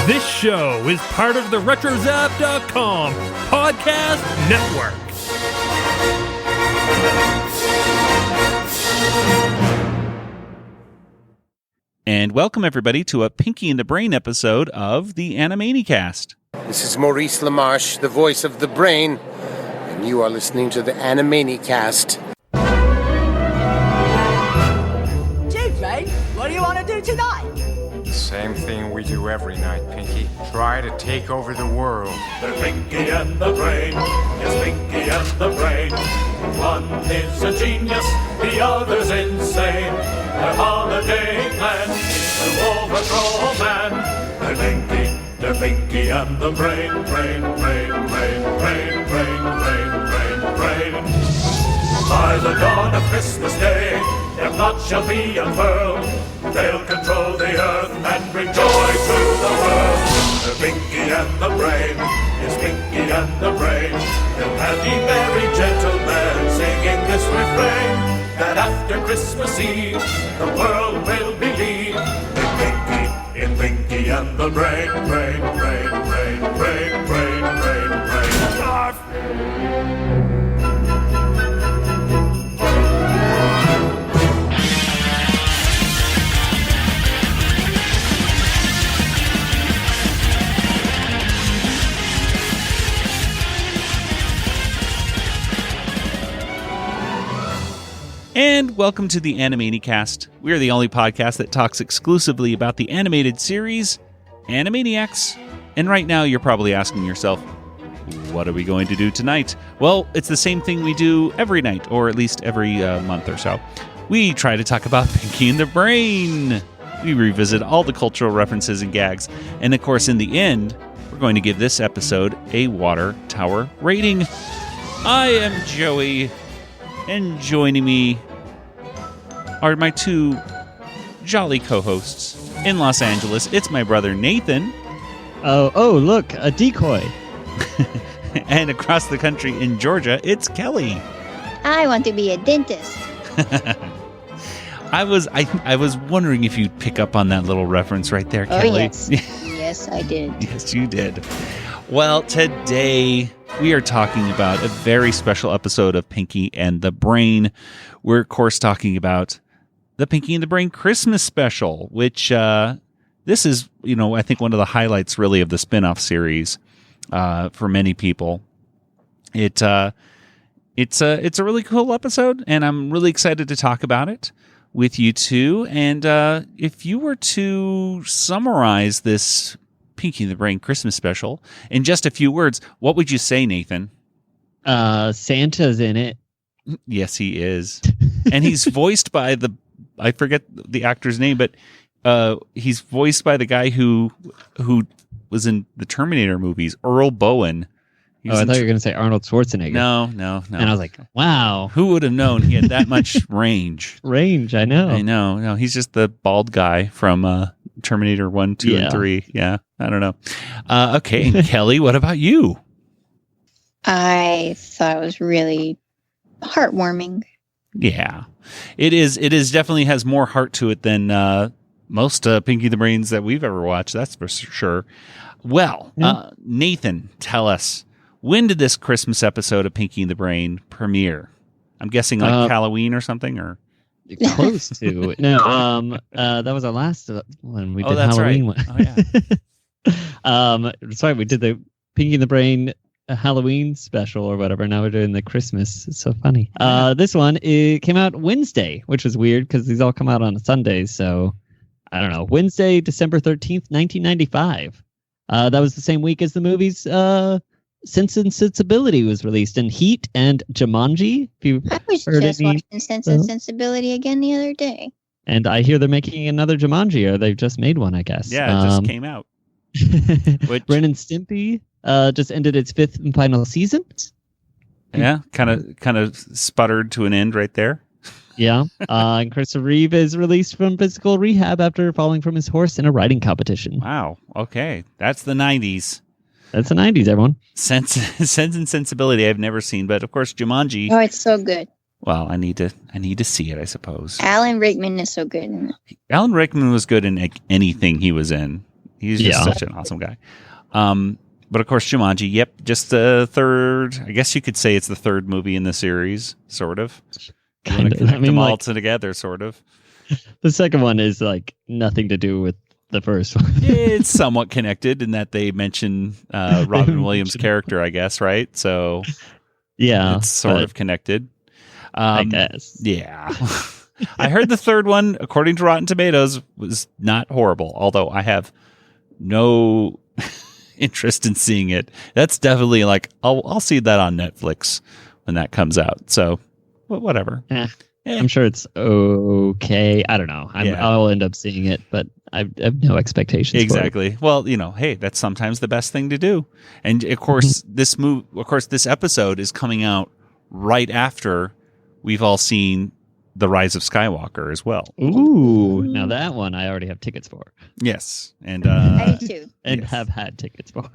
This show is part of the RetroZap.com podcast network. And welcome, everybody, to a Pinky in the Brain episode of the Animaniacs. This is Maurice LaMarche, the voice of the brain, and you are listening to the Animaniacs. Gee, Brain, what do you want to do tonight? The same thing we do every night, Pinky. Try to take over the world. They're Pinky and the Brain. Yes, Pinky and the Brain. One is a genius, the other's insane. Their holiday plan is to overthrow man. They're Pinky and the Brain. Brain. By the dawn of Christmas Day, their plot shall be unfurled. They'll control the earth and bring joy to the world. They're Pinky and the Brain. It's Pinky and the Brain. They'll have ye merry gentlemen singing this refrain, that after Christmas Eve the world will believe in Pinky and the Brain. Brain. Arf! And welcome to the Animaniacs. We are the only podcast that talks exclusively about the animated series, Animaniacs. And right now you're probably asking yourself, what are we going to do tonight? Well, it's the same thing we do every night, or at least every month or so. We try to talk about Pinky and the Brain. We revisit all the cultural references and gags. And of course, in the end, we're going to give this episode a Water Tower rating. I am Joey, and joining me are my two jolly co-hosts in Los Angeles. It's my brother Nathan. Oh, look, a decoy. And across the country in Georgia, it's Kelly. I want to be a dentist. I was wondering if you'd pick up on that little reference right there, Kelly. Oh, yes. Yes, I did. Yes, you did. Well, today we are talking about a very special episode of Pinky and the Brain. We're, of course, talking about the Pinky and the Brain Christmas special, which this is, I think one of the highlights really of the spin-off series for many people. It's a really cool episode, and I'm really excited to talk about it with you two. And if you were to summarize this Pinky and the Brain Christmas special in just a few words, what would you say, Nathan? Santa's in it. Yes, he is. And he's voiced by I forget the actor's name, but he's voiced by the guy who was in the Terminator movies, Earl Bowen. I thought you were going to say Arnold Schwarzenegger. No. And I was like, wow. Who would have known he had that much range? I know. No, he's just the bald guy from Terminator 1, 2, and 3. Yeah, I don't know. Okay, and Kelly, what about you? I thought it was really heartwarming. Yeah, it is. It is definitely has more heart to it than most Pinky the Brains that we've ever watched. That's for sure. Well, Nathan, tell us, when did this Christmas episode of Pinky and the Brain premiere? I'm guessing like Halloween or something, or close to. No, that was our last one. We did that's Halloween right. one. Oh yeah. Sorry, we did the Pinky and the Brain Halloween special or whatever. Now we're doing the Christmas. It's so funny. This one, it came out Wednesday, which was weird because these all come out on Sundays. So I don't know. Wednesday, December 13th, 1995. That was the same week as the movies Sense and Sensibility was released, and Heat and Jumanji. If you I was just watching Sense and Sensibility again the other day. And I hear they're making another Jumanji, or they've just made one, I guess. Yeah, it just came out. Ren and Stimpy just ended its 5th and final season. Yeah, kind of sputtered to an end right there. Yeah, and Christopher Reeve is released from physical rehab after falling from his horse in a riding competition. Wow. Okay, that's the 90s. That's the 90s, everyone. Sense and Sensibility I've never seen, but of course Jumanji. Oh, it's so good. Well, I need to see it, I suppose. Alan Rickman is so good in it. Alan Rickman was good in anything he was in. He's just such an awesome guy. But of course, Jumanji. Yep, just the third. I guess you could say it's the third movie in the series, sort of. Kind of. Connect them all together, sort of. The second one is like nothing to do with the first one. It's somewhat connected in that they mention Robin Williams' character, I guess, right? So yeah, it's sort of connected. I guess. Yeah. I heard the third one, according to Rotten Tomatoes, was not horrible, although I have no interest in seeing it. That's definitely like, I'll see that on Netflix when that comes out. So, whatever. I'm sure it's okay. I don't know. I'll end up seeing it, but I have no expectations. Exactly. Well, hey, that's sometimes the best thing to do. And of course, this episode is coming out right after we've all seen The Rise of Skywalker as well. Ooh, now that one I already have tickets for. Yes, and I do too. And have had tickets for.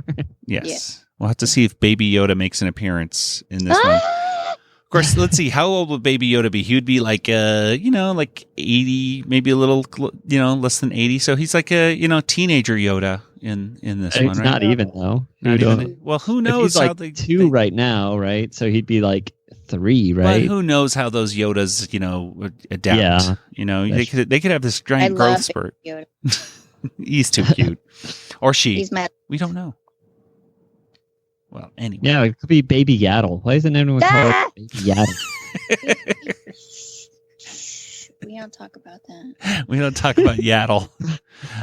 Yes, Yeah. We'll have to see if Baby Yoda makes an appearance in this one. Of course, let's see. How old would Baby Yoda be? He would be like, like 80, maybe a little, less than 80. So he's like a, teenager Yoda in this one, right? Not even though. Not even. Well, who knows? He's like 2 right now, right? So he'd be like 3, right? But who knows how those Yodas, adapt? Yeah. They could have this giant growth spurt. Yoda. He's too cute, or she. He's mad. We don't know. Well, anyway. Yeah, it could be Baby Yaddle. Why isn't anyone call it Baby Yaddle? We don't talk about that. We don't talk about Yaddle.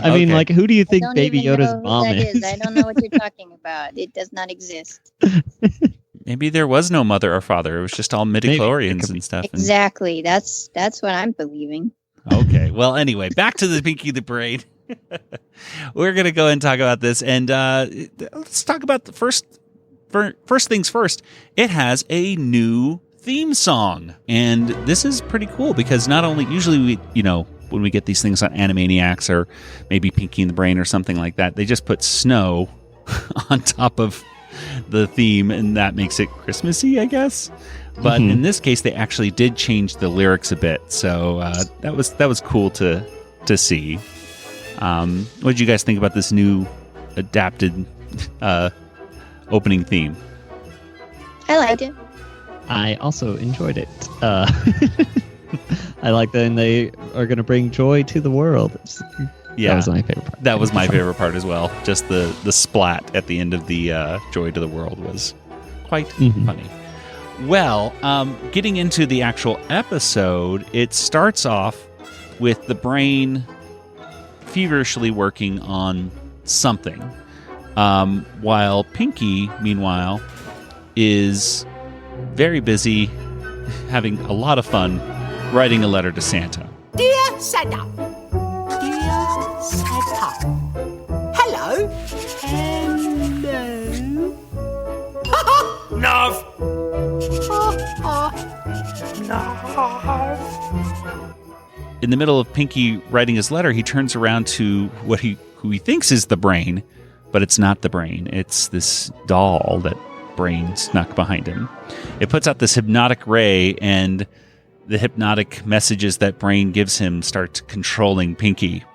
I mean, like, who do you think I don't Baby even Yoda's know who mom that is? I don't know what you're talking about. It does not exist. Maybe there was no mother or father. It was just all midichlorians and stuff. Exactly. That's what I'm believing. Okay. Well, anyway, back to the Pinky the Brain. We're going to go and talk about this. And let's talk about the first things first. It has a new theme song. And this is pretty cool because not only usually we, when we get these things on Animaniacs or maybe Pinky and the Brain or something like that, they just put snow on top of the theme and that makes it Christmassy, I guess. But in this case, they actually did change the lyrics a bit. So that was cool to see. What did you guys think about this new adapted opening theme? I liked it. I also enjoyed it. I like that they are going to bring joy to the world. Yeah, that was my favorite part. That was my favorite part as well. Just the splat at the end of the joy to the world was quite funny. Well, getting into the actual episode, it starts off with the brain feverishly working on something, while Pinky, meanwhile, is very busy having a lot of fun writing a letter to Santa. Dear Santa. Dear Santa. Hello. Hello. Nuff! In the middle of Pinky writing his letter, he turns around to who he thinks is the brain, but it's not the brain. It's this doll that Brain snuck behind him. It puts out this hypnotic ray, and the hypnotic messages that Brain gives him start controlling Pinky.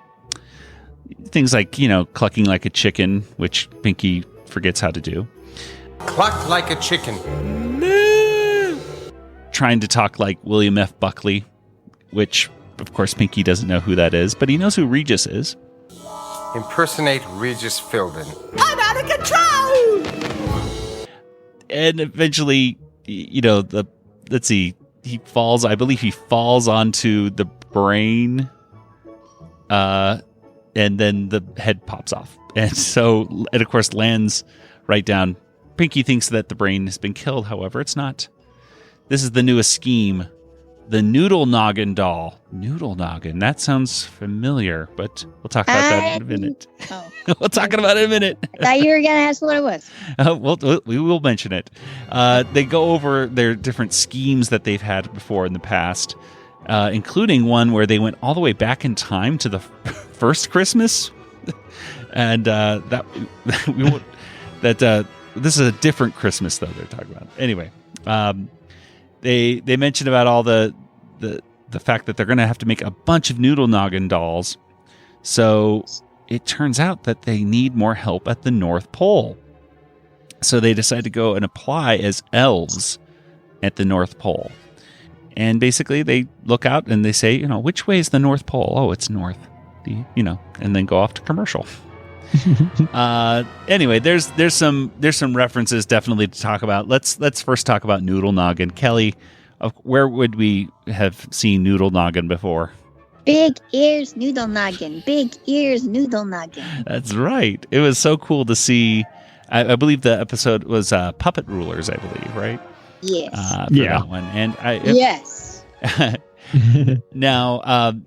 Things like, clucking like a chicken, which Pinky forgets how to do. Cluck like a chicken. Trying to talk like William F. Buckley, which, of course, Pinky doesn't know who that is, but he knows who Regis is. Impersonate Regis Philbin. I'm out of control. And eventually, let's see, I believe he falls onto the brain, and then the head pops off. And so, of course, lands right down. Pinky thinks that the brain has been killed. However, it's not. This is the newest scheme. The Noodlenoggin doll. Noodlenoggin. That sounds familiar, but we'll talk about that in a minute. Oh. We'll talk about it in a minute. I thought you were going to ask what it was. We will mention it. They go over their different schemes that they've had before in the past, including one where they went all the way back in time to the first Christmas. And we won't. This is a different Christmas, though, they're talking about. Anyway, they mentioned about all the fact that they're going to have to make a bunch of Noodlenoggin dolls. So it turns out that they need more help at the North Pole. So they decide to go and apply as elves at the North Pole. And basically they look out and they say, which way is the North Pole? Oh, it's north. And then go off to commercial. Anyway, there's some references definitely to talk about. Let's first talk about Noodlenoggin. Kelly, where would we have seen Noodlenoggin before? Big ears, Noodlenoggin. Big ears, Noodlenoggin. That's right. It was so cool to see. I believe the episode was Puppet Rulers, I believe, right? Yes. That one. And yes. Now,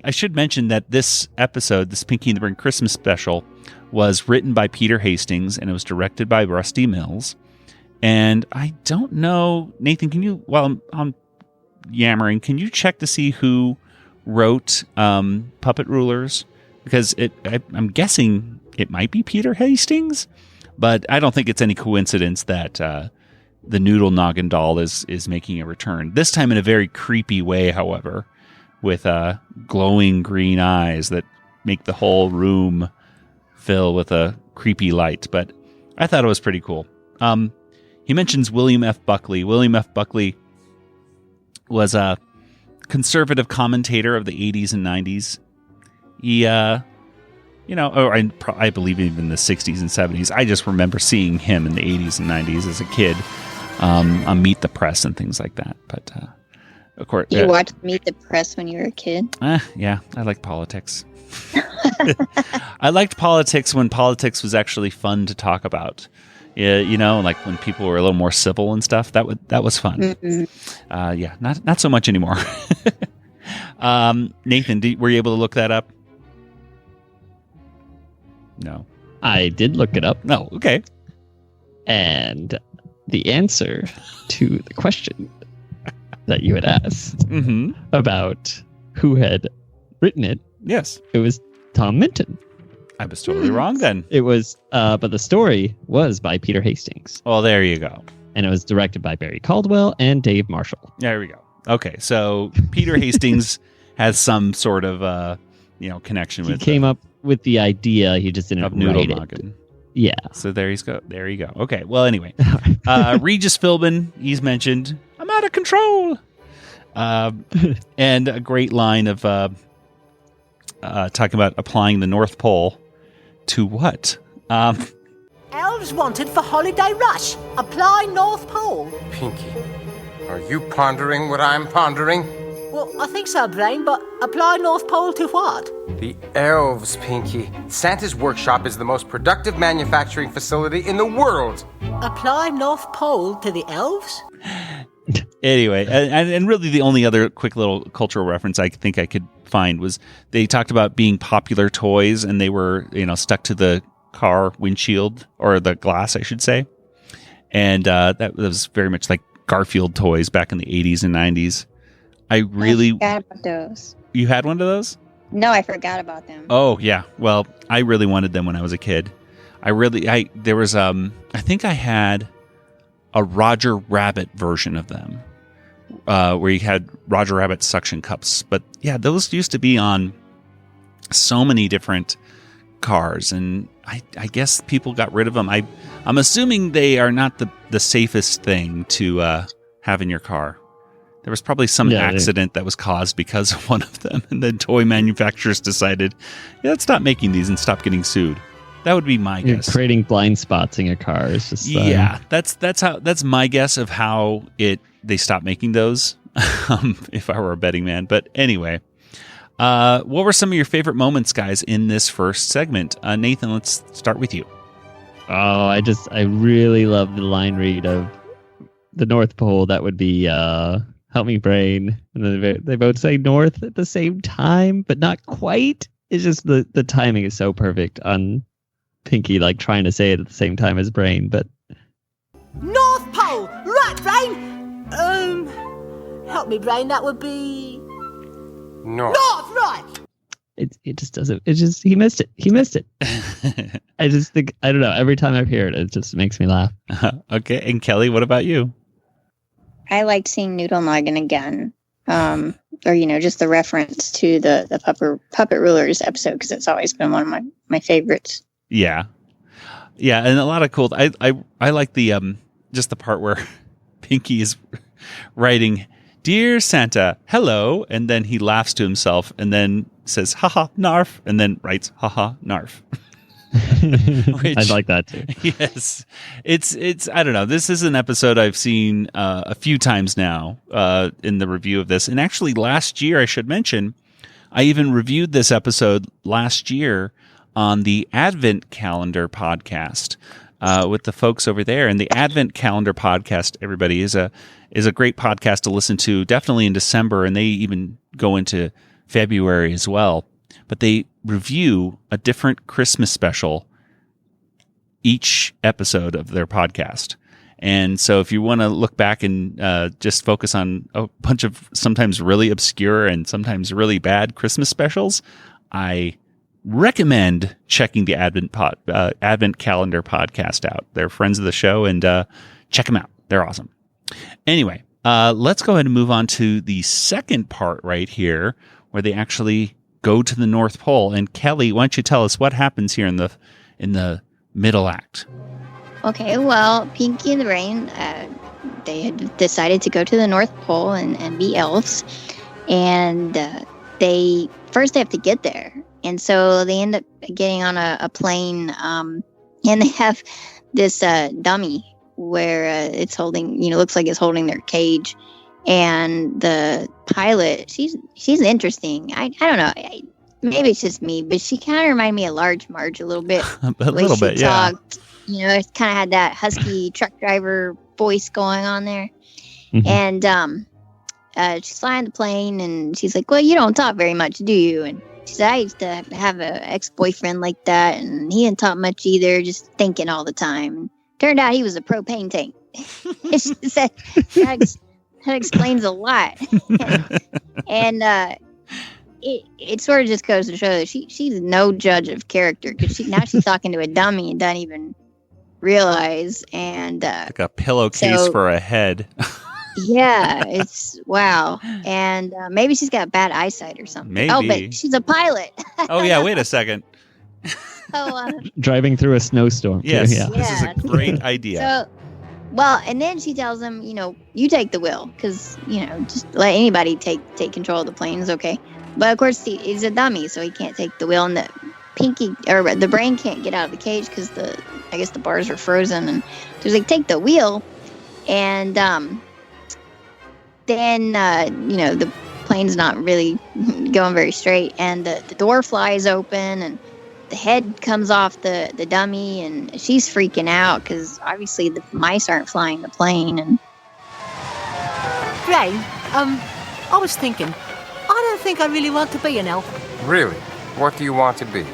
I should mention that this episode, this Pinky and the Brain Christmas special, was written by Peter Hastings and it was directed by Rusty Mills. And I don't know, Nathan, can you, while I'm yammering, can you check to see who wrote Puppet Rulers? Because I'm guessing it might be Peter Hastings, but I don't think it's any coincidence that the Noodlenoggin doll is making a return. This time in a very creepy way, however, with glowing green eyes that make the whole room fill with a creepy light. But I thought it was pretty cool. He mentions William F. Buckley. William F. Buckley was a conservative commentator of the 80s and 90s. He, I believe even the 60s and 70s. I just remember seeing him in the 80s and 90s as a kid on Meet the Press and things like that. But, of course... You watched Meet the Press when you were a kid? Yeah, I like politics. I liked politics when politics was actually fun to talk about. Like when people were a little more civil and stuff. That was fun. Mm-hmm. Not so much anymore. Nathan, were you able to look that up? No. I did look it up. No, okay. And the answer to the question that you had asked about who had written it. Yes. It was Tom Minton. I was totally wrong then. It was, but the story was by Peter Hastings. Well, there you go. And it was directed by Barry Caldwell and Dave Marshall. There we go. Okay, so Peter Hastings has some sort of, connection with. He came up with the idea. He just didn't of write Noodlenoggin. it. Yeah. So there you go. There you go. Okay. Well, anyway, Regis Philbin, he's mentioned. I'm out of control. And a great line of talking about applying the North Pole to what? Elves wanted for holiday rush. Apply North Pole. Pinky, are you pondering what I'm pondering? Well, I think so, Brain, but apply North Pole to what? The elves, Pinky. Santa's workshop is the most productive manufacturing facility in the world. Apply North Pole to the elves? Anyway, and really the only other quick little cultural reference I think I could find was they talked about being popular toys and they were, stuck to the car windshield or the glass, I should say. And that was very much like Garfield toys back in the 80s and 90s. I forgot about those. You had one of those? No, I forgot about them. Oh, yeah. Well, I really wanted them when I was a kid. I think I had a Roger Rabbit version of them, where you had Roger Rabbit suction cups. But yeah, those used to be on so many different cars, and I guess people got rid of them. I'm assuming they are not the safest thing to have in your car. There was probably some accident that was caused because of one of them, and then toy manufacturers decided, let's stop making these and stop getting sued. That would be my guess. Creating blind spots in your car is just that's my guess of how they stopped making those. If I were a betting man, but anyway, what were some of your favorite moments, guys, in this first segment? Nathan, let's start with you. Oh, I really love the line read of the North Pole. That would be help me, brain, and then they both say north at the same time, but not quite. It's just the timing is so perfect on Pinky, like trying to say it at the same time as Brain, but North Pole, right, Brain? Help me, Brain. That would be North, right? It just doesn't. It just he missed it. I just think I don't know. Every time I hear it, it just makes me laugh. Okay, and Kelly, what about you? I liked seeing Noodlenoggin again. or just the reference to the puppet rulers episode, because it's always been one of my favorites. Yeah, and a lot of cool. I like the just the part where Pinky is writing, "Dear Santa, hello," and then he laughs to himself and then says, "Haha, narf," and then writes, "Haha, narf." I like that too. Yes, it's. I don't know. This is an episode I've seen a few times now in the review of this, and actually last year I should mention, I even reviewed this episode last year on the Advent Calendar podcast with the folks over there. And the Advent Calendar podcast, everybody, is a great podcast to listen to. Definitely in December, and they even go into February as well. But they review a different Christmas special each episode of their podcast. And so if you want to look back and just focus on a bunch of sometimes really obscure and sometimes really bad Christmas specials, I recommend checking the Advent Calendar podcast out. They're friends of the show, and check them out. They're awesome. Anyway, let's go ahead and move on to the second part right here, where they actually go to the North Pole. And Kelly, why don't you tell us what happens here in the middle act? Okay, well, Pinky and the Brain, they had decided to go to the North Pole and be elves. And they have to get there. And so they end up getting on a plane, and they have this dummy where it's holding, looks like it's holding their cage. And the pilot, she's interesting. I don't know. Maybe it's just me, but she kind of reminded me of Large Marge a little bit. A little bit, yeah. It kind of had that husky truck driver voice going on there. Mm-hmm. And she's flying the plane, and she's like, "Well, you don't talk very much, do you?" And she said, "I used to have an ex-boyfriend like that, and he didn't talk much either, just thinking all the time." And turned out he was a propane tank. She said, that explains a lot. And it sort of just goes to show that she's no judge of character, because she's talking to a dummy and doesn't even realize. And like a pillowcase for a head. Yeah, it's wow. And maybe she's got bad eyesight or something. Maybe. Oh, but she's a pilot. Oh yeah, wait a second. Driving through a snowstorm. Yes, Yeah. This is a great idea. Well, and then she tells him, you take the wheel, because, just let anybody take control of the planes, okay? But of course, he's a dummy, so he can't take the wheel, and the Brain can't get out of the cage because I guess the bars are frozen, and so he's like, take the wheel, and then the plane's not really going very straight, and the door flies open, and the head comes off the dummy, and she's freaking out because obviously the mice aren't flying the plane. And Brain, I was thinking, I don't think I really want to be an elf. Really? What do you want to be?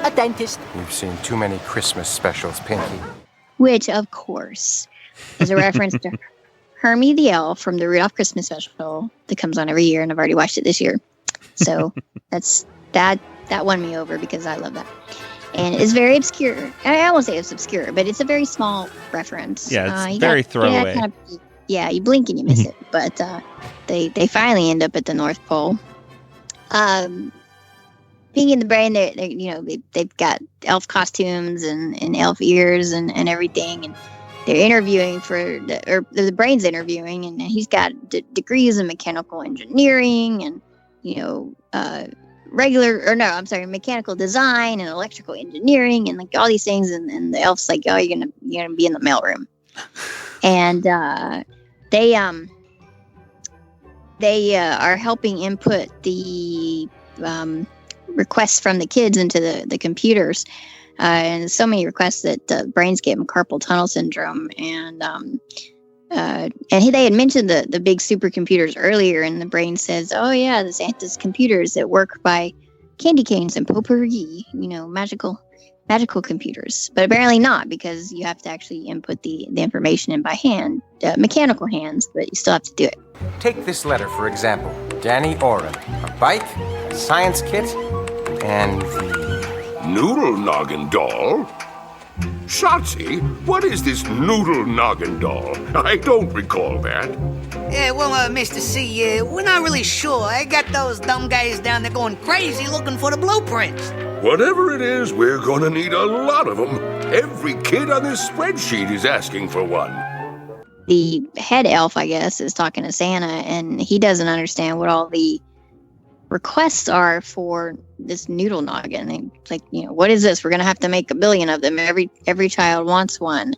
A dentist. You've seen too many Christmas specials, Pinky. Which, of course, is a reference to Hermie the Elf from the Rudolph Christmas special that comes on every year, and I've already watched it this year. So that won me over because I love that. And it's very obscure. I won't say it's obscure, but it's a very small reference. Yeah, it's very throwaway. You blink and you miss it. But they finally end up at the North Pole. Pinky and the Brain, they've got elf costumes and elf ears and everything, and they're interviewing the Brain's interviewing, and he's got degrees in mechanical engineering and mechanical design and electrical engineering and like all these things, and the elf's like, "Oh, you're gonna be in the mailroom," and they are helping input the requests from the kids into the computers, and so many requests that Brains gave him carpal tunnel syndrome, and they had mentioned the big supercomputers earlier, and the Brain says, "Oh yeah, the Santa's computers that work by candy canes and potpourri, magical computers." But apparently not, because you have to actually input the information in by hand, mechanical hands, but you still have to do it. Take this letter, for example. Danny Oren. A bike, a science kit, and the Noodlenoggin doll? Shotzi, what is this Noodlenoggin doll? I don't recall that. Yeah, well, Mr. C, we're not really sure. I got those dumb guys down there going crazy looking for the blueprints. Whatever it is, we're gonna need a lot of them. Every kid on this spreadsheet is asking for one. The head elf, I guess, is talking to Santa, and he doesn't understand what all the requests are for this Noodlenoggin. And it's like, what is this? We're gonna have to make 1 billion of them. Every child wants one.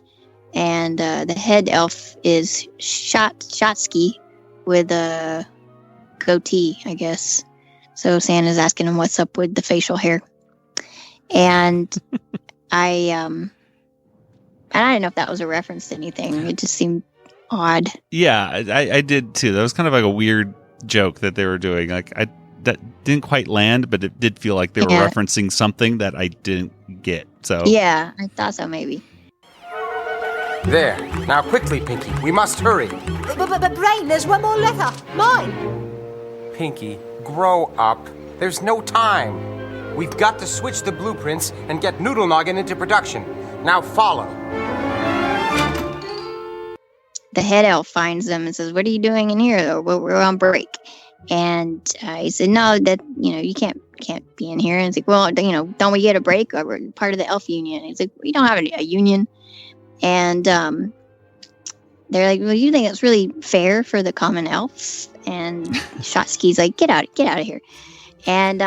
And the head elf is Shotsky with a goatee, I guess. So Santa's asking him what's up with the facial hair. And I didn't know if that was a reference to anything. It just seemed odd. Yeah, I did too. That was kind of like a weird joke that they were doing. Like that didn't quite land, but it did feel like they were referencing something that I didn't get. So yeah, I thought so maybe. There. Now quickly, Pinky. We must hurry. But Brain, there's one more letter. Mine. Pinky, grow up. There's no time. We've got to switch the blueprints and get Noodlenoggin into production. Now follow. The head elf finds them and says, "What are you doing in here? We're on break." And he said, "No, that you can't be in here." And he's like, "Well, don't we get a break? We're part of the elf union." And he's like, "We don't have a union." And they're like, "Well, you think it's really fair for the common elves?" And Shotsky's like, "Get out of here." And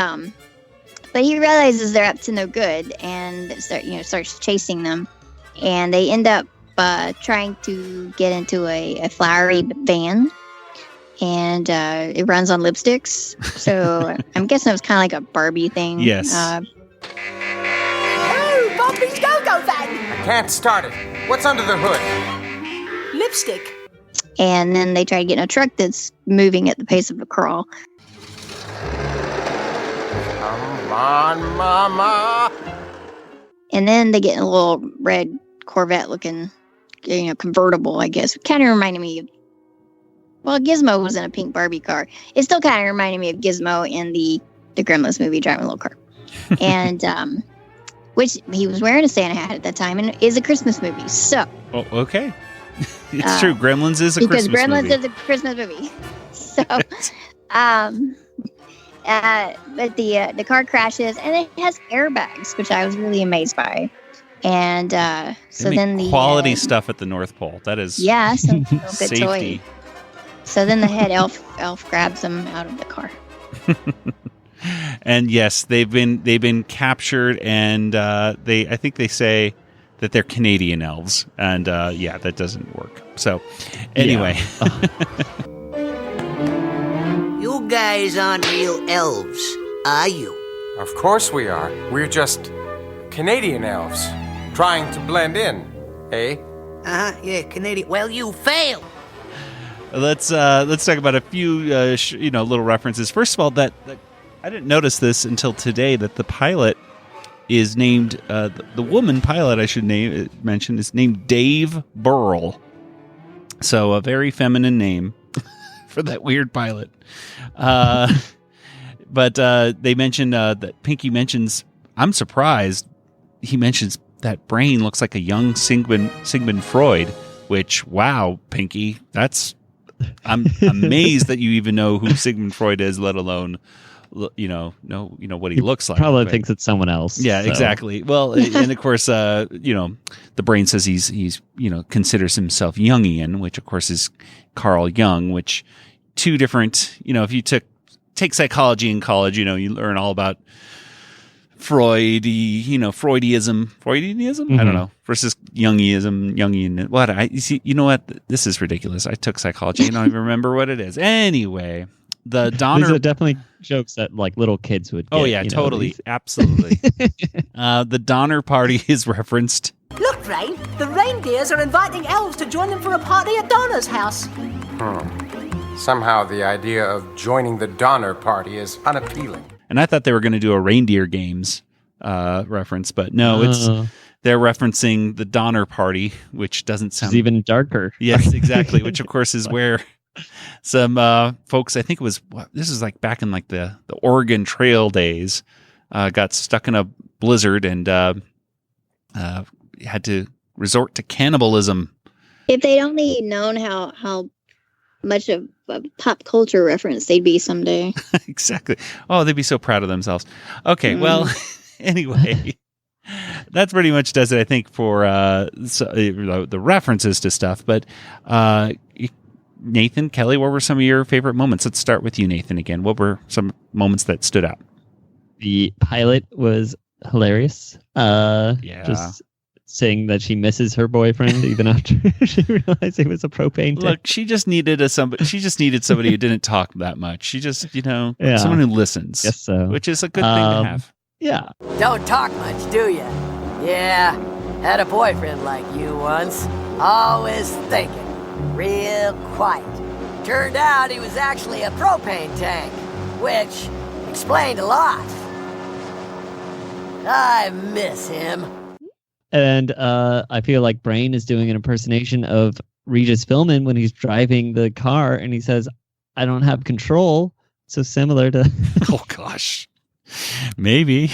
but he realizes they're up to no good and starts chasing them. And they end up trying to get into a flowery van. And it runs on lipsticks. So I'm guessing it was kind of like a Barbie thing. Yes. Oh, Barbie's go-go van! I can't start it. What's under the hood? Lipstick. And then they try to get in a truck that's moving at the pace of a crawl. Come on, Mama. And then they get in a little red Corvette-looking, convertible, I guess. It kind of reminded me of... Well, Gizmo was in a pink Barbie car. It still kind of reminded me of Gizmo in the Gremlins movie, driving a little car. And... which he was wearing a Santa hat at that time, and it is a Christmas movie. So, okay, it's true. Gremlins is a Christmas movie. Because Gremlins is a Christmas movie. So, but the car crashes, and it has airbags, which I was really amazed by. And so then the quality stuff at the North Pole. That is some good safety. Toy. So then the head elf grabs them out of the car. And yes, they've been captured, and I think they say that they're Canadian elves, and that doesn't work. So anyway, You guys aren't real elves, are you? Of course we are. We're just Canadian elves, trying to blend in, eh? Yeah, Canadian. Well, you failed. Let's talk about a few little references. First of all, that I didn't notice this until today, that the pilot is named, the woman pilot I should mention is named Dave Burrell. So a very feminine name for that weird pilot. But they mentioned that Pinky mentions, I'm surprised, he mentions that Brain looks like a young Sigmund Freud, which, wow, Pinky, I'm amazed that you even know who Sigmund Freud is, let alone what he looks like. Probably thinks it's someone else. Yeah, so. Exactly. Well, and of course, the Brain says he's considers himself Jungian, which of course is Carl Jung, which two different, if you take psychology in college, you learn all about Freudianism, Mm-hmm. I don't know, versus Jungian. What? This is ridiculous. I took psychology. I don't even remember what it is. Anyway, the Donner. These are definitely jokes that like little kids would get. Oh yeah, totally. Absolutely. The Donner Party is referenced. Look, Brain, the reindeers are inviting elves to join them for a party at Donner's house. Somehow the idea of joining the Donner Party is unappealing. And I thought they were going to do a reindeer games reference, but no, they're referencing the Donner Party, which doesn't sound... It's even darker. Yes, exactly, which of course is where some folks, I think this was like back in like the Oregon Trail days, got stuck in a blizzard and had to resort to cannibalism. If they'd only known how much of a pop culture reference they'd be someday. Exactly. Oh, they'd be so proud of themselves. Okay, well, anyway, that's pretty much does it, I think, for the references to stuff. But Nathan, Kelly, what were some of your favorite moments? Let's start with you, Nathan, again. What were some moments that stood out? The pilot was hilarious. Just saying that she misses her boyfriend even after she realized he was a propane tank. Look, she just needed somebody who didn't talk that much. She just, someone who listens. Guess so. Which is a good thing to have. Yeah. Don't talk much, do you? Yeah, had a boyfriend like you once. Always thinking. Real quiet. Turned out he was actually a propane tank, which explained a lot. I miss him. And I feel like Brain is doing an impersonation of Regis Philbin when he's driving the car and he says, "I don't have control." So similar to... Oh, gosh. Maybe.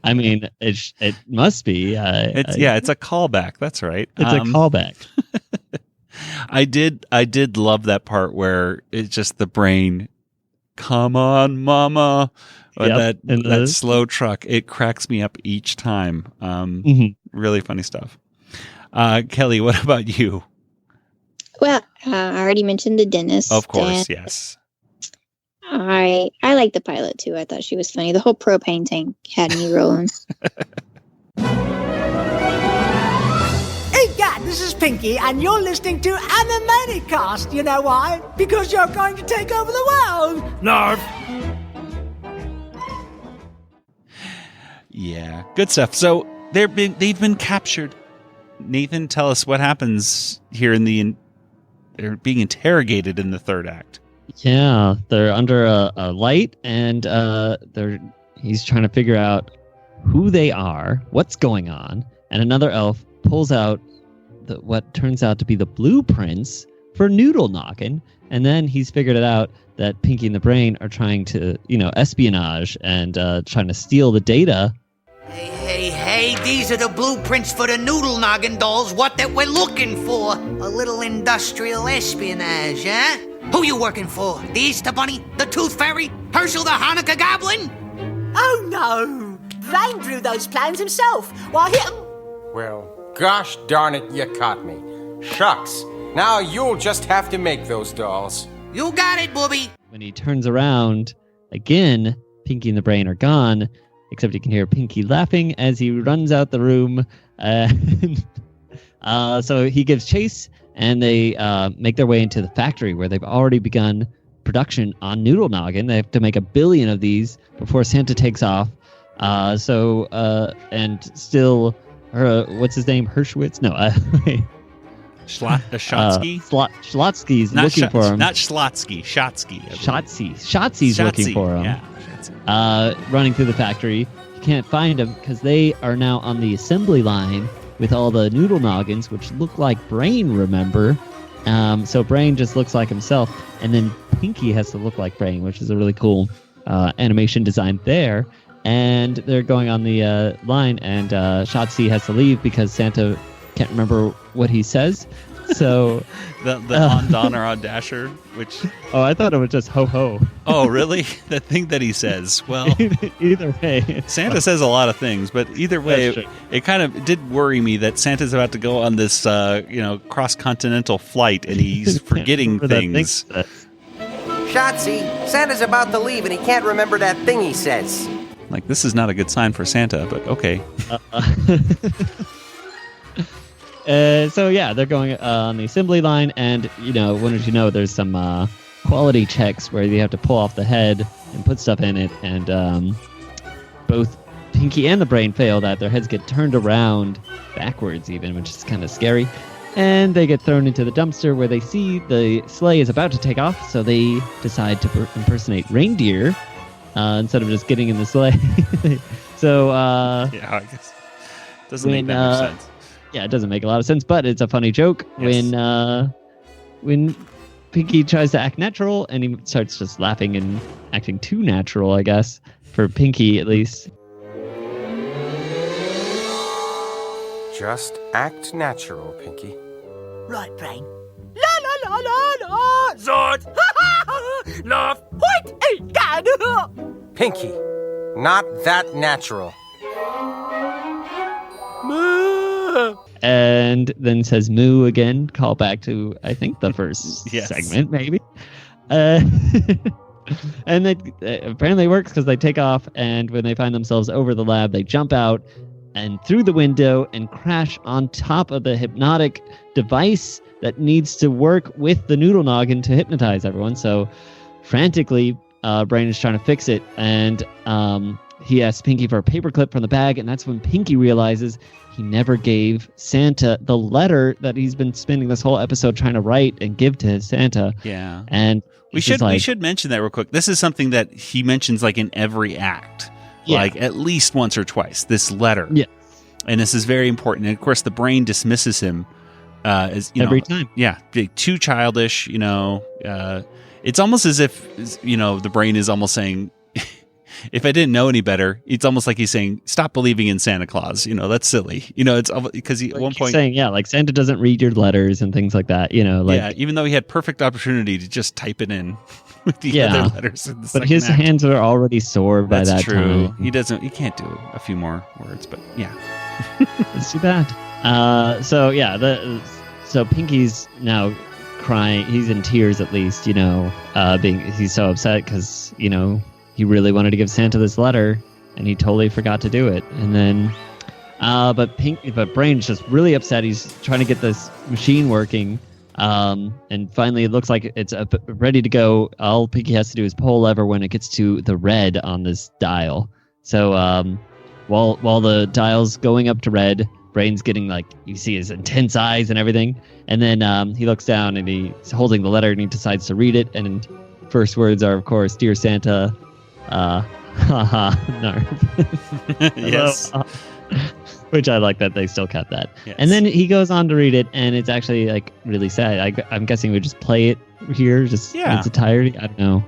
I mean, it must be. It's a callback. That's right. It's a callback. I did love that part where it's just the Brain, "Come on, mama." That slow truck, it cracks me up each time. Really funny stuff. Kelly, what about you? Well, I already mentioned the dentist. Of course, yes. I like the pilot too. I thought she was funny. The whole propane tank had me rolling. Hey, Dad, this is Pinky, and you're listening to Animaniacs. You know why? Because you're going to take over the world. Narf. Yeah, good stuff. So they've been captured. Nathan, tell us what happens here they're being interrogated in the third act. Yeah, they're under a light, and he's trying to figure out who they are, what's going on, and another elf pulls out what turns out to be the blueprints for Noodlenoggin, and then he's figured it out that Pinky and the Brain are trying to, espionage and trying to steal the data. Hey, these are the blueprints for the Noodlenoggin dolls, what that we're looking for. A little industrial espionage, huh? Who you working for? The Easter Bunny? The Tooth Fairy? Herschel the Hanukkah Goblin? Oh, no. Brain drew those plans himself. Why, Well, gosh darn it, you caught me. Shucks. Now you'll just have to make those dolls. You got it, booby. When he turns around, again, Pinky and the Brain are gone, except you can hear Pinky laughing as he runs out the room. So he gives chase, and they make their way into the factory where they've already begun production on Noodlenoggin. They have to make 1 billion of these before Santa takes off. And still, what's his name? Hershwitz? No, Shotsky? Schlotsky's looking for him. Not Schlotsky. Shotsky. Shotzi's looking for him. Yeah. Running through the factory. You can't find him because they are now on the assembly line with all the Noodlenoggins, which look like Brain, remember? So Brain just looks like himself. And then Pinky has to look like Brain, which is a really cool animation design there. And they're going on the line, and Shotzi has to leave because Santa can't remember what he says. So the on Donner on Dasher, which I thought it was just ho ho. Oh, really? The thing that he says. Well, either way, Santa says a lot of things, but either way, it kind of did worry me that Santa's about to go on this cross-continental flight and he's forgetting things. Shotzi, Santa's about to leave and he can't remember that thing he says. Like, this is not a good sign for Santa, but okay. So yeah, they're going on the assembly line, and there's some quality checks where you have to pull off the head and put stuff in it, and both Pinky and the Brain fail that. Their heads get turned around backwards even, which is kind of scary, and they get thrown into the dumpster where they see the sleigh is about to take off, so they decide to impersonate reindeer instead of just getting in the sleigh. So I guess doesn't make that much sense. Yeah, it doesn't make a lot of sense, but it's a funny joke. Yes. When Pinky tries to act natural, and he starts just laughing and acting too natural, I guess, for Pinky at least. Just act natural, Pinky. Right, Brain. La la la la la! Zord! Laugh! What? Hey, Dad! Pinky, not that natural. And then says moo again. Call back to, I think, the first segment, maybe. And it apparently works because they take off, and when they find themselves over the lab, they jump out and through the window and crash on top of the hypnotic device that needs to work with the Noodlenoggin to hypnotize everyone. So frantically, Brain is trying to fix it, and he asks Pinky for a paperclip from the bag, and that's when Pinky realizes he never gave Santa the letter that he's been spending this whole episode trying to write and give to his Santa. Yeah. And we should mention that real quick. This is something that he mentions like in every act. Yeah. Like at least once or twice, this letter. Yeah. And this is very important. And of course the brain dismisses him as every time. Yeah. Too childish, it's almost as if, the brain is almost saying, if I didn't know any better, it's almost like he's saying, stop believing in Santa Claus. That's silly. It's because at one point saying, like Santa doesn't read your letters and things like that. Even though he had perfect opportunity to just type it in with the other letters. In the but his act. hands are already sore by That's that true. time. He can't do a few more words, but yeah. It's too bad. So Pinky's now crying. He's in tears at least, he's so upset because, he really wanted to give Santa this letter and he totally forgot to do it. And then, but Brain's just really upset. He's trying to get this machine working. And finally it looks like it's ready to go. All Pinky has to do is pull a lever when it gets to the red on this dial. So, while the dial's going up to red, Brain's getting you see his intense eyes and everything. And then, he looks down and he's holding the letter and he decides to read it. And first words are, of course, "Dear Santa, haha, narp." Yes. Which I like that they still kept that. Yes. And then he goes on to read it, and it's actually really sad. I'm guessing we just play it here, just it's entirety. I don't know.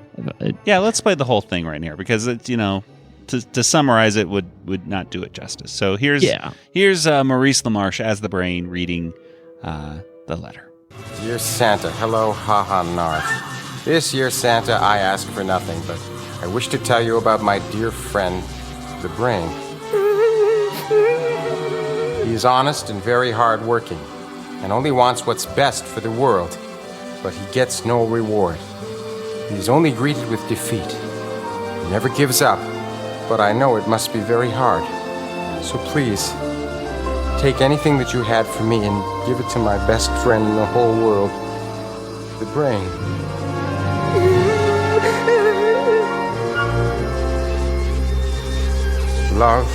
Yeah, let's play the whole thing right here because it's to summarize it would not do it justice. So here's Maurice LaMarche as the brain reading the letter. Dear Santa, hello, haha, narf. This year, Santa, I ask for nothing, but I wish to tell you about my dear friend, the brain. He is honest and very hard-working, and only wants what's best for the world, but he gets no reward. He is only greeted with defeat. He never gives up, but I know it must be very hard. So please, take anything that you had for me and give it to my best friend in the whole world, the brain. Love,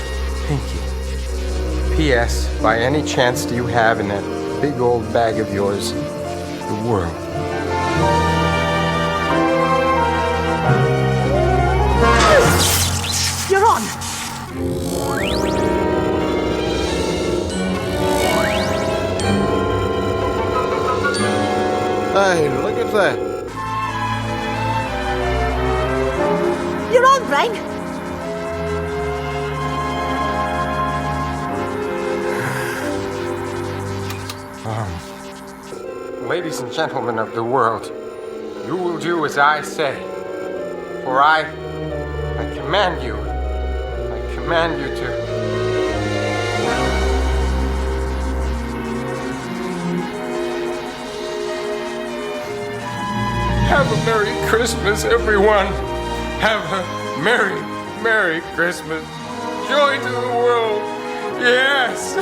Pinky. P.S. By any chance do you have in that big old bag of yours the world? You're on! Hey, look at that. You're on, Brain! Ladies and gentlemen of the world, you will do as I say. For I command you. I command you to... Have a Merry Christmas, everyone. Have a Merry, Merry Christmas. Joy to the world. Yes.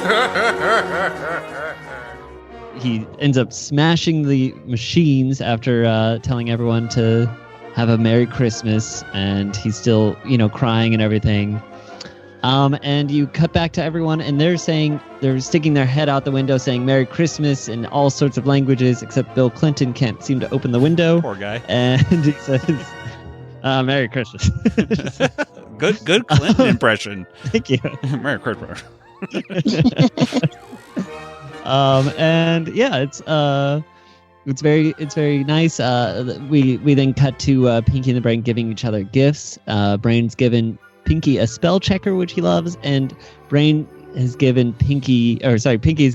He ends up smashing the machines after telling everyone to have a Merry Christmas, and he's still, crying and everything. And you cut back to everyone, and they're sticking their head out the window saying Merry Christmas in all sorts of languages, except Bill Clinton can't seem to open the window. Poor guy. And he says, Merry Christmas. Good Clinton impression. Thank you. Merry Christmas. And yeah, it's very nice. We then cut to Pinky and the Brain giving each other gifts. Brain's given Pinky a spell checker, which he loves, and Brain has given Pinky has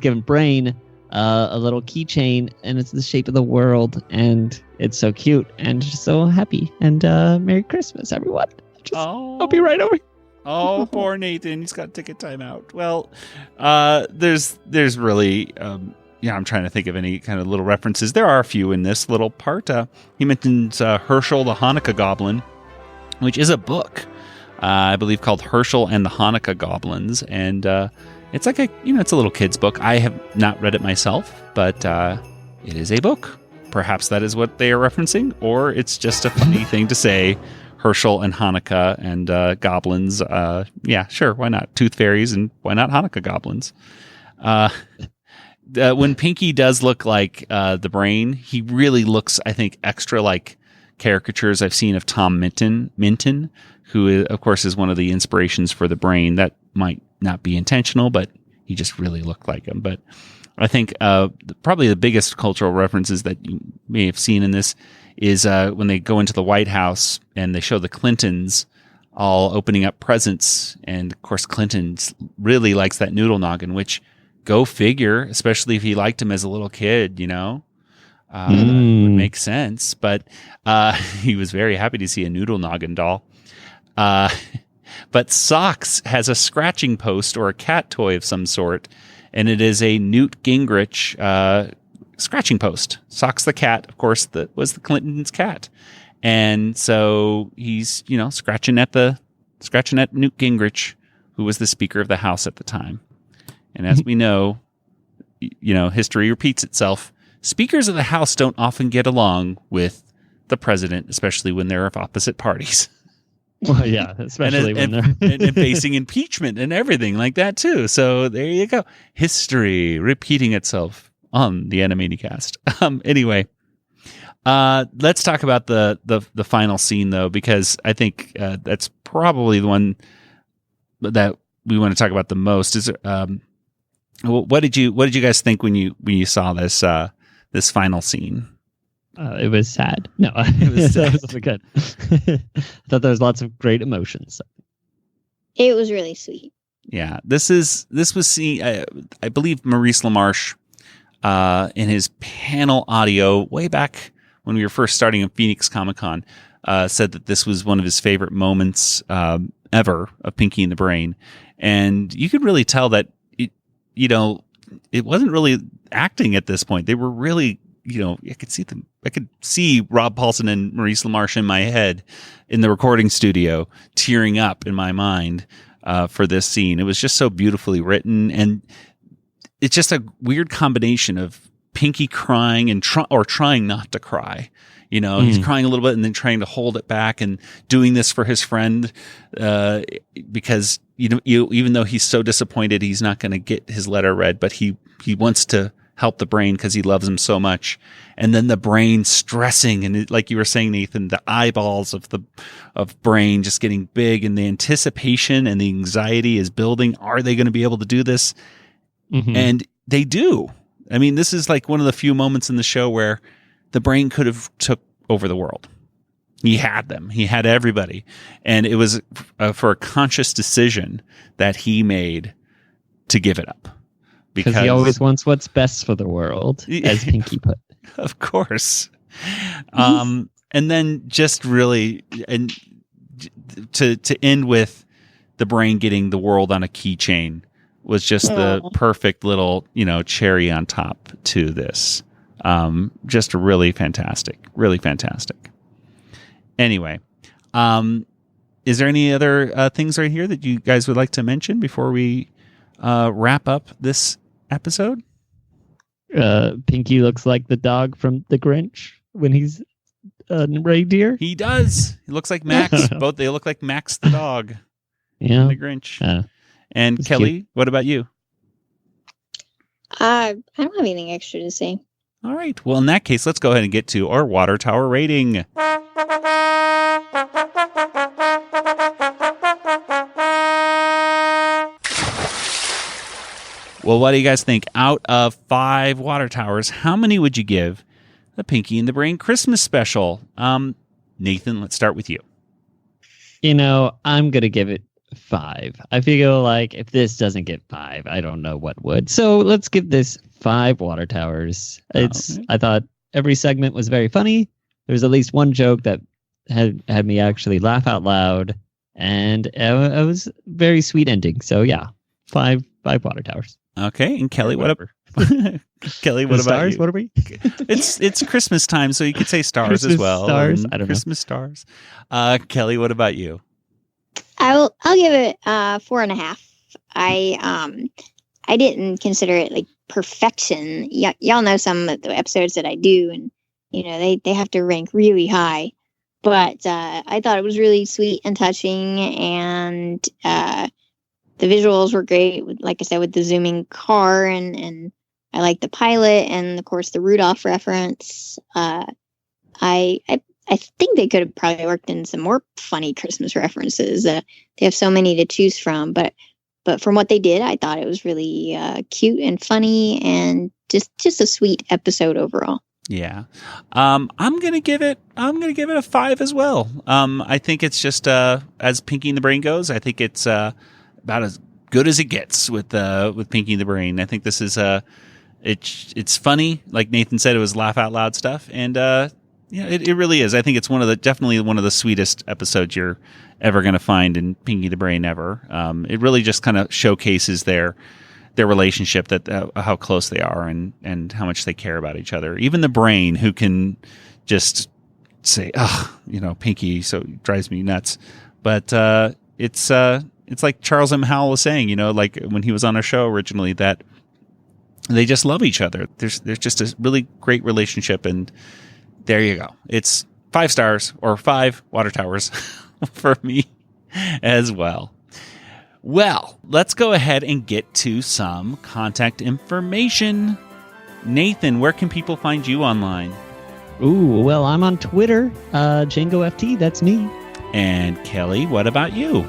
given Brain a little keychain, and it's the shape of the world, and it's so cute and just so happy. And Merry Christmas, everyone. I'll be right over. Oh, poor Nathan. He's got ticket time out. Well, there's really, I'm trying to think of any kind of little references. There are a few in this little part. He mentions Herschel the Hanukkah Goblin, which is a book, I believe, called Herschel and the Hanukkah Goblins. And it's like it's a little kid's book. I have not read it myself, but it is a book. Perhaps that is what they are referencing, or it's just a funny thing to say. Herschel and Hanukkah and goblins. Yeah, sure. Why not? Tooth fairies, and why not Hanukkah goblins? When Pinky does look like the Brain, he really looks, I think, extra like caricatures I've seen of Tom Minton, who, of course, is one of the inspirations for the Brain. That might not be intentional, but he just really looked like him. But I think probably the biggest cultural references that you may have seen in this is when they go into the White House and they show the Clintons all opening up presents. And, of course, Clinton really likes that Noodlenoggin, which, go figure, especially if he liked him as a little kid, would make sense. But he was very happy to see a Noodlenoggin doll. But Socks has a scratching post or a cat toy of some sort, and it is a Newt Gingrich scratching post. Socks the cat, of course, was the Clintons' cat, and so he's scratching at Newt Gingrich, who was the Speaker of the House at the time. And as we know, history repeats itself. Speakers of the House don't often get along with the president, especially when they're of opposite parties. Well, yeah, especially when they're and facing impeachment and everything like that too. So there you go, history repeating itself on the Animaniacast. Anyway, let's talk about the final scene though, because I think that's probably the one that we want to talk about the most. Is what did you guys think when you saw this final scene? It was sad. No, it was sad. It was good. I thought there was lots of great emotions. It was really sweet. Yeah, this was seen. I believe Maurice LaMarche, in his panel audio way back when we were first starting at Phoenix Comic Con, said that this was one of his favorite moments ever of Pinky and the Brain, and you could really tell that it wasn't really acting at this point. They were really. I could see them. I could see Rob Paulson and Maurice LaMarche in my head in the recording studio, tearing up in my mind for this scene. It was just so beautifully written, and it's just a weird combination of Pinky crying and trying not to cry. He's crying a little bit and then trying to hold it back, and doing this for his friend because even though he's so disappointed, he's not going to get his letter read, but he wants to help the Brain because he loves him so much. And then the Brain stressing, and like you were saying, Nathan, the eyeballs of Brain just getting big, and the anticipation and the anxiety is building. Are they going to be able to do this? Mm-hmm. And they do. I mean, this is like one of the few moments in the show where the Brain could have took over the world. He had them. He had everybody. And it was for a conscious decision that he made to give it up. Because he always wants what's best for the world, as Pinky put. Of course. And then just really, and to end with the Brain getting the world on a keychain was just the perfect little, cherry on top to this. Just really fantastic. Really fantastic. Anyway, is there any other things right here that you guys would like to mention before we wrap up this episode? Pinky looks like the dog from The Grinch when he's reindeer. He does. He looks like Max. Both they look like Max the dog. Yeah, The Grinch. And Kelly, cute. What about you? I don't have anything extra to say. All right. Well, in that case, let's go ahead and get to our Water Tower rating. Well, what do you guys think? Out of 5 water towers, how many would you give the Pinky and the Brain Christmas special? Nathan, let's start with you. I'm going to give it 5. I feel like if this doesn't get 5, I don't know what would. So let's give this 5 water towers. I thought every segment was very funny. There was at least one joke that had me actually laugh out loud, and it was a very sweet ending. So yeah, 5 water towers. Okay, and Kelly, what about Kelly? What about stars? you? What are we? It's Christmas time, so you could say stars Christmas as well. stars? I don't know. Christmas stars. Kelly, what about you? I'll give it 4.5. I didn't consider it like perfection. Y'all know some of the episodes that I do, and they have to rank really high. But I thought it was really sweet and touching, and the visuals were great. Like I said, with the zooming car, and I like the pilot, and of course the Rudolph reference. I think they could have probably worked in some more funny Christmas references. They have so many to choose from, but from what they did, I thought it was really cute and funny, and just a sweet episode overall. Yeah, I'm gonna give it a 5 as well. I think it's just as Pinky and the Brain goes, I think it's about as good as it gets with Pinky and the Brain. I think this is it's funny, like Nathan said, it was laugh out loud stuff, and it really is. I think it's definitely one of the sweetest episodes you're ever going to find in Pinky the Brain ever. It really just kind of showcases their relationship, that how close they are, and how much they care about each other. Even the Brain, who can just say, Pinky, so it drives me nuts. But it's like Charles M. Howell was saying, like when he was on our show originally, that they just love each other. There's just a really great relationship, and there you go. It's 5 stars, or 5 water towers for me as well. Well, let's go ahead and get to some contact information. Nathan, where can people find you online? Ooh, well, I'm on Twitter, JangoFT, that's me. And Kelly, what about you?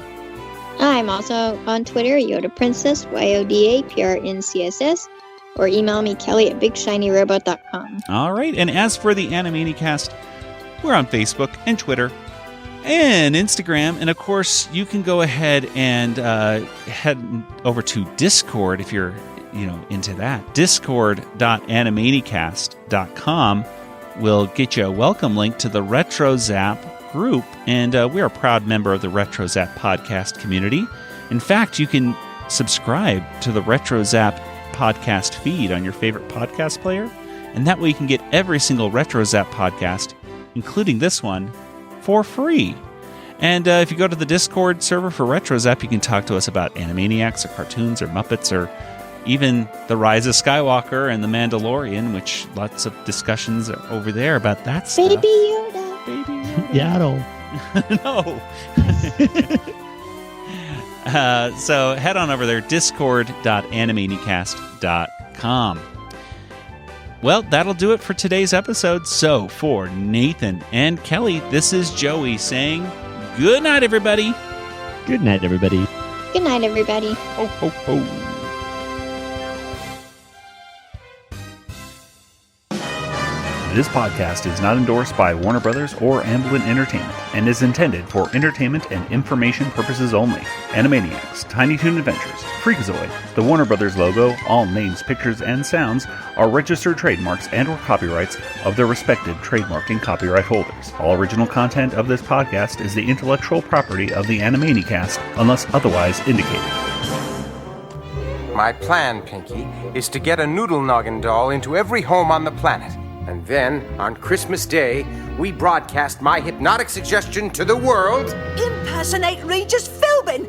I'm also on Twitter, Yoda Princess, YODAPRNCSS, or email me, Kelly@BigShinyRobot.com. All right, and as for the Animaniacast, we're on Facebook and Twitter and Instagram, and of course, you can go ahead and head over to Discord if you're into that. Discord.animaniacast.com will get you a welcome link to the Retro Zap group, and we're a proud member of the Retro Zap podcast community. In fact, you can subscribe to the Retro Zap podcast feed on your favorite podcast player, and that way you can get every single Retro Zap podcast, including this one, for free. And if you go to the Discord server for Retro Zap, you can talk to us about Animaniacs or cartoons or Muppets or even The Rise of Skywalker and The Mandalorian, which lots of discussions are over there about that stuff. Baby Yoda. Baby Yoda. Yaddle. No. So head on over there, discord.animaniacast.com. Well, that'll do it for today's episode. So for Nathan and Kelly, this is Joey saying good night, everybody. Good night, everybody. Good night, everybody. Ho, ho, ho. This podcast is not endorsed by Warner Brothers or Amblin Entertainment and is intended for entertainment and information purposes only. Animaniacs, Tiny Toon Adventures, Freakazoid, the Warner Brothers logo, all names, pictures, and sounds are registered trademarks and/or copyrights of their respective trademark and copyright holders. All original content of this podcast is the intellectual property of the Animaniacast unless otherwise indicated. My plan, Pinky, is to get a Noodlenoggin doll into every home on the planet. And then, on Christmas Day, we broadcast my hypnotic suggestion to the world. Impersonate Regis Philbin!